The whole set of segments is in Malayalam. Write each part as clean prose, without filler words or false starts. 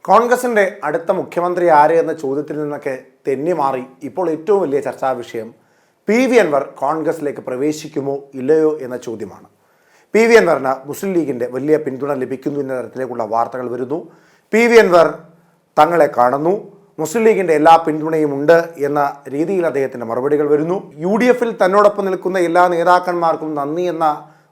കോൺഗ്രസിന്റെ അടുത്ത മുഖ്യമന്ത്രി ആര് എന്ന ചോദ്യത്തിൽ നിന്നൊക്കെ തെന്നി മാറി ഇപ്പോൾ ഏറ്റവും വലിയ ചർച്ചാ വിഷയം പി.വി. അൻവർ കോൺഗ്രസിലേക്ക് പ്രവേശിക്കുമോ ഇല്ലയോ എന്ന ചോദ്യമാണ്. പി.വി. അൻവറിന് മുസ്ലിം ലീഗിന്റെ വലിയ പിന്തുണ ലഭിക്കുന്നു എന്ന തരത്തിലേക്കുള്ള വാർത്തകൾ വരുന്നു. പി.വി. അൻവർ തങ്ങളെ കാണുന്നു, മുസ്ലിം ലീഗിന്റെ എല്ലാ പിന്തുണയും ഉണ്ട് എന്ന രീതിയിൽ അദ്ദേഹത്തിന്റെ മറുപടികൾ വരുന്നു. UDF-ൽ തന്നോടൊപ്പം നിൽക്കുന്ന എല്ലാ നേതാക്കന്മാർക്കും നന്ദി എന്ന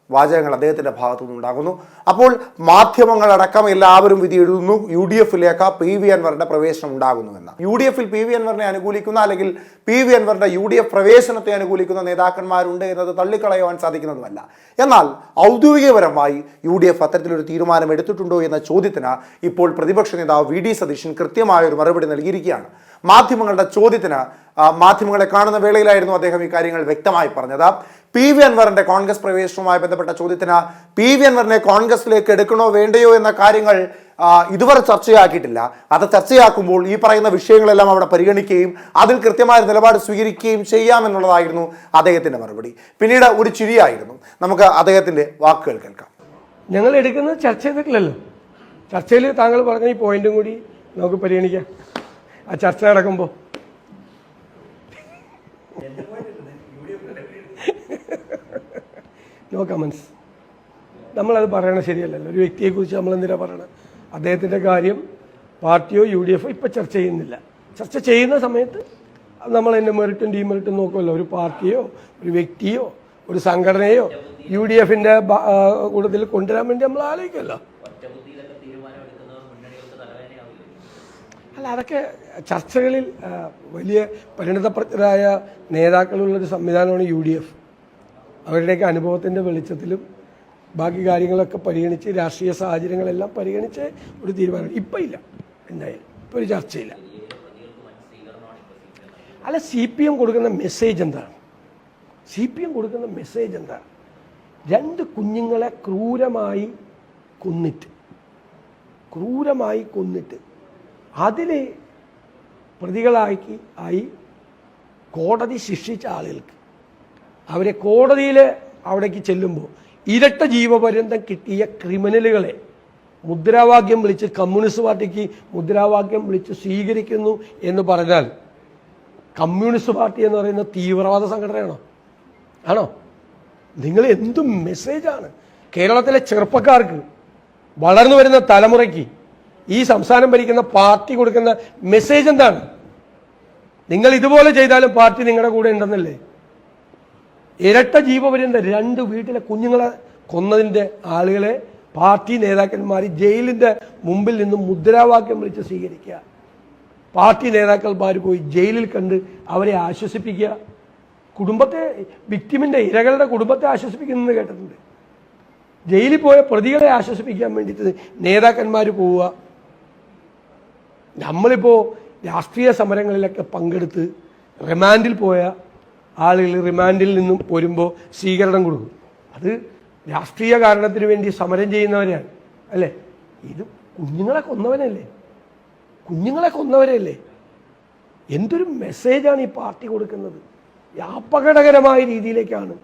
വാചകങ്ങൾ അദ്ദേഹത്തിന്റെ ഭാഗത്തു നിന്നുണ്ടാകുന്നു. അപ്പോൾ മാധ്യമങ്ങളടക്കം എല്ലാവരും വിധി എഴുതുന്നു UDF-ലേക്ക് പി.വി. അൻവറിന്റെ പ്രവേശനം ഉണ്ടാകുന്നുവെന്ന്. UDF-ൽ പി.വി. അൻവറിനെ അനുകൂലിക്കുന്ന അല്ലെങ്കിൽ പി.വി. അൻവറിന്റെ UDF പ്രവേശനത്തെ അനുകൂലിക്കുന്ന നേതാക്കന്മാരുണ്ട് എന്നത് തള്ളിക്കളയുവാൻ സാധിക്കുന്നതുമല്ല. എന്നാൽ ഔദ്യോഗികപരമായി UDF അത്തരത്തിലൊരു തീരുമാനം എടുത്തിട്ടുണ്ടോ എന്ന ചോദ്യത്തിന് ഇപ്പോൾ പ്രതിപക്ഷ നേതാവ് വി.ഡി. സതീശൻ കൃത്യമായൊരു മറുപടി നൽകിയിരിക്കുകയാണ്. മാധ്യമങ്ങളുടെ ചോദ്യത്തിന് മാധ്യമങ്ങളെ കാണുന്ന വേളയിലായിരുന്നു അദ്ദേഹം ഈ കാര്യങ്ങൾ വ്യക്തമായി പറഞ്ഞത്. പി.വി. അൻവറിന്റെ കോൺഗ്രസ് പ്രവേശനവുമായി ബന്ധപ്പെട്ട ചോദ്യത്തിന് പി.വി. അൻവറിനെ കോൺഗ്രസിലേക്ക് എടുക്കണോ വേണ്ടയോ എന്ന കാര്യങ്ങൾ ഇതുവരെ ചർച്ചയാക്കിയിട്ടില്ല. അത് ചർച്ചയാക്കുമ്പോൾ ഈ പറയുന്ന വിഷയങ്ങളെല്ലാം അവിടെ പരിഗണിക്കുകയും അതിൽ കൃത്യമായ നിലപാട് സ്വീകരിക്കുകയും ചെയ്യാമെന്നുള്ളതായിരുന്നു അദ്ദേഹത്തിന്റെ മറുപടി. പിന്നീട് ഒരു ചിരിയായിരുന്നു. നമുക്ക് അദ്ദേഹത്തിന്റെ വാക്കുകൾ കേൾക്കാം. ഞങ്ങൾ എടുക്കുന്നത് ചർച്ച ചെയ്തിട്ടില്ലല്ലോ. ചർച്ചയിൽ താങ്കൾ പറഞ്ഞ ഈ പോയിന്റും കൂടി നമുക്ക് പരിഗണിക്കാം. ആ ചർച്ച നടക്കുമ്പോൾ നോ കമൻസ്. നമ്മളത് പറയണത് ശരിയല്ലല്ലോ. ഒരു വ്യക്തിയെക്കുറിച്ച് നമ്മളെന്തിനാ പറയണത്? അദ്ദേഹത്തിൻ്റെ കാര്യം പാർട്ടിയോ UDF-ഓ ഇപ്പം ചർച്ച ചെയ്യുന്നില്ല. ചർച്ച ചെയ്യുന്ന സമയത്ത് നമ്മൾ എൻ്റെ മെറിറ്റും ഡീമെറിറ്റും നോക്കുമല്ലോ. ഒരു പാർട്ടിയോ ഒരു വ്യക്തിയോ ഒരു സംഘടനയോ UDF-ന്റെ കൂട്ടത്തിൽ കൊണ്ടുവരാൻ വേണ്ടി നമ്മൾ ആലോചിക്കുമല്ലോ. അല്ല, അതൊക്കെ ചർച്ചകളിൽ വലിയ പരിണിതപ്രജ്ഞരായ നേതാക്കളുള്ളൊരു സംവിധാനമാണ് UDF. അവരുടെയൊക്കെ അനുഭവത്തിൻ്റെ വെളിച്ചത്തിലും ബാക്കി കാര്യങ്ങളൊക്കെ പരിഗണിച്ച് രാഷ്ട്രീയ സാഹചര്യങ്ങളെല്ലാം പരിഗണിച്ച് ഒരു തീരുമാനം ഇപ്പം ഇല്ല. എന്തായാലും ഇപ്പോൾ ഒരു ചർച്ചയില്ല. അല്ല, CPM കൊടുക്കുന്ന മെസ്സേജ് എന്താണ്? CPM കൊടുക്കുന്ന മെസ്സേജ് എന്താണ്? 2 കുഞ്ഞുങ്ങളെ ക്രൂരമായി കൊന്നിട്ട് അതിൽ പ്രതികളായി കോടതി ശിക്ഷിച്ച ആളുകൾക്ക് അവരെ കോടതിയിൽ അവിടേക്ക് ചെല്ലുമ്പോൾ ഇരട്ട ജീവപര്യന്തം കിട്ടിയ ക്രിമിനലുകളെ മുദ്രാവാക്യം വിളിച്ച് കമ്മ്യൂണിസ്റ്റ് പാർട്ടിക്ക് മുദ്രാവാക്യം വിളിച്ച് സ്വീകരിക്കുന്നു എന്ന് പറഞ്ഞാൽ കമ്മ്യൂണിസ്റ്റ് പാർട്ടി എന്ന് പറയുന്ന തീവ്രവാദ സംഘടനയാണോ? ആണോ? നിങ്ങൾ എന്തു മെസ്സേജാണ് കേരളത്തിലെ ചെറുപ്പക്കാർക്ക്, വളർന്നു വരുന്ന തലമുറയ്ക്ക് ഈ സംസ്ഥാനം ഭരിക്കുന്ന പാർട്ടി കൊടുക്കുന്ന മെസ്സേജ് എന്താണ്? നിങ്ങൾ ഇതുപോലെ ചെയ്താലും പാർട്ടി നിങ്ങളുടെ കൂടെ ഉണ്ടെന്നല്ലേ? ഇരട്ട ജീവപര്യന്തം 2 വീട്ടിലെ കുഞ്ഞുങ്ങളെ കൊന്നതിൻ്റെ ആളുകളെ പാർട്ടി നേതാക്കന്മാർ ജയിലിൻ്റെ മുമ്പിൽ നിന്നും മുദ്രാവാക്യം വിളിച്ച് സ്വീകരിക്കുക. പാർട്ടി നേതാക്കന്മാർ പോയി ജയിലിൽ കണ്ട് അവരെ ആശ്വസിപ്പിക്കുക. കുടുംബത്തെ, വിക്ടിമിൻ്റെ ഇരകളുടെ കുടുംബത്തെ ആശ്വസിപ്പിക്കുന്നത് കേട്ടിട്ടുണ്ട്. ജയിലിൽ പോയ പ്രതികളെ ആശ്വസിപ്പിക്കാൻ വേണ്ടിയിട്ട് നേതാക്കന്മാർ പോവുക. നമ്മളിപ്പോൾ രാഷ്ട്രീയ സമരങ്ങളിലൊക്കെ പങ്കെടുത്ത് റിമാൻഡിൽ പോയ ആളുകൾ റിമാൻഡിൽ നിന്നും വരുമ്പോൾ സ്വീകരണം കൊടുക്കും. അത് രാഷ്ട്രീയ കാരണത്തിന് വേണ്ടി സമരം ചെയ്യുന്നവരെയാണ് അല്ലേ? ഇത് കുഞ്ഞുങ്ങളെ കൊന്നവരല്ലേ? എന്തൊരു മെസ്സേജാണ് ഈ പാർട്ടി കൊടുക്കുന്നത്? അപകടകരമായ രീതിയിലേക്കാണ്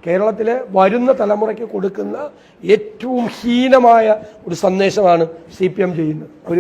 കേരളത്തിലെ വരുന്ന തലമുറയ്ക്ക് കൊടുക്കുന്ന ഏറ്റവും ഹീനമായ ഒരു സന്ദേശമാണ് CPM ചെയ്യുന്നത്. അവർ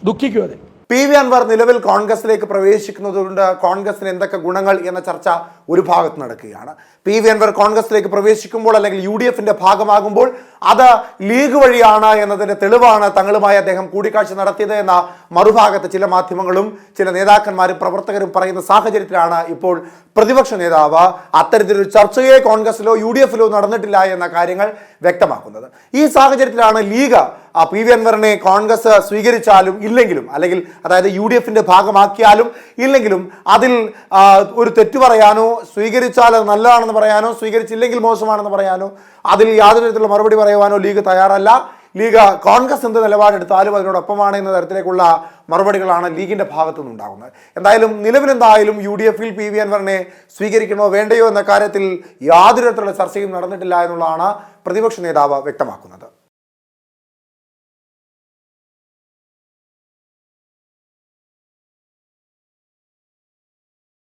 ദുഃഖിക്കും. അതെ, പി.വി. അൻവർ നിലവിൽ കോൺഗ്രസിലേക്ക് പ്രവേശിക്കുന്നതുകൊണ്ട് കോൺഗ്രസിന് എന്തൊക്കെ ഗുണങ്ങൾ എന്ന ചർച്ച ഒരു ഭാഗത്ത് നടക്കുകയാണ്. പി.വി. അൻവർ കോൺഗ്രസിലേക്ക് പ്രവേശിക്കുമ്പോൾ അല്ലെങ്കിൽ UDF-ന്റെ ഭാഗമാകുമ്പോൾ അത് ലീഗ് വഴിയാണ് എന്നതിന്റെ തെളിവാണ് തങ്ങളുമായി അദ്ദേഹം കൂടിക്കാഴ്ച നടത്തിയത് എന്ന മറുഭാഗത്ത് ചില മാധ്യമങ്ങളും ചില നേതാക്കന്മാരും പ്രവർത്തകരും പറയുന്ന സാഹചര്യത്തിലാണ് ഇപ്പോൾ പ്രതിപക്ഷ നേതാവ് അത്തരത്തിലൊരു ചർച്ചയെ കോൺഗ്രസിലോ UDF-ലോ നടന്നിട്ടില്ല എന്ന കാര്യങ്ങൾ വ്യക്തമാക്കുന്നത്. ഈ സാഹചര്യത്തിലാണ് ലീഗ് പി.വി. അൻവറിനെ കോൺഗ്രസ് സ്വീകരിച്ചാലും ഇല്ലെങ്കിലും, അല്ലെങ്കിൽ അതായത് UDF-ന്റെ ഭാഗമാക്കിയാലും ഇല്ലെങ്കിലും അതിൽ ഒരു തെറ്റു പറയാനോ സ്വീകരിച്ചാൽ അത് നല്ലതാണെന്ന് പറയാനോ സ്വീകരിച്ചില്ലെങ്കിൽ മോശമാണെന്ന് പറയാനോ അതിൽ യാതൊരു തരത്തിലുള്ള മറുപടി പറയുവാനോ ലീഗ് തയ്യാറല്ല. ലീഗ് കോൺഗ്രസ് എന്ത് നിലപാടെടുത്താലും അതിനോടൊപ്പമാണ് എന്ന തരത്തിലേക്കുള്ള മറുപടികളാണ് ലീഗിന്റെ ഭാഗത്തു നിന്നുണ്ടാകുന്നത്. നിലവിലെന്തായാലും UDF-ൽ പി.വി. അൻവറിനെ സ്വീകരിക്കണോ വേണ്ടയോ എന്ന കാര്യത്തിൽ യാതൊരു തരത്തിലുള്ള ചർച്ചയും നടന്നിട്ടില്ല എന്നുള്ളതാണ് പ്രതിപക്ഷ നേതാവ് വ്യക്തമാക്കുന്നത്.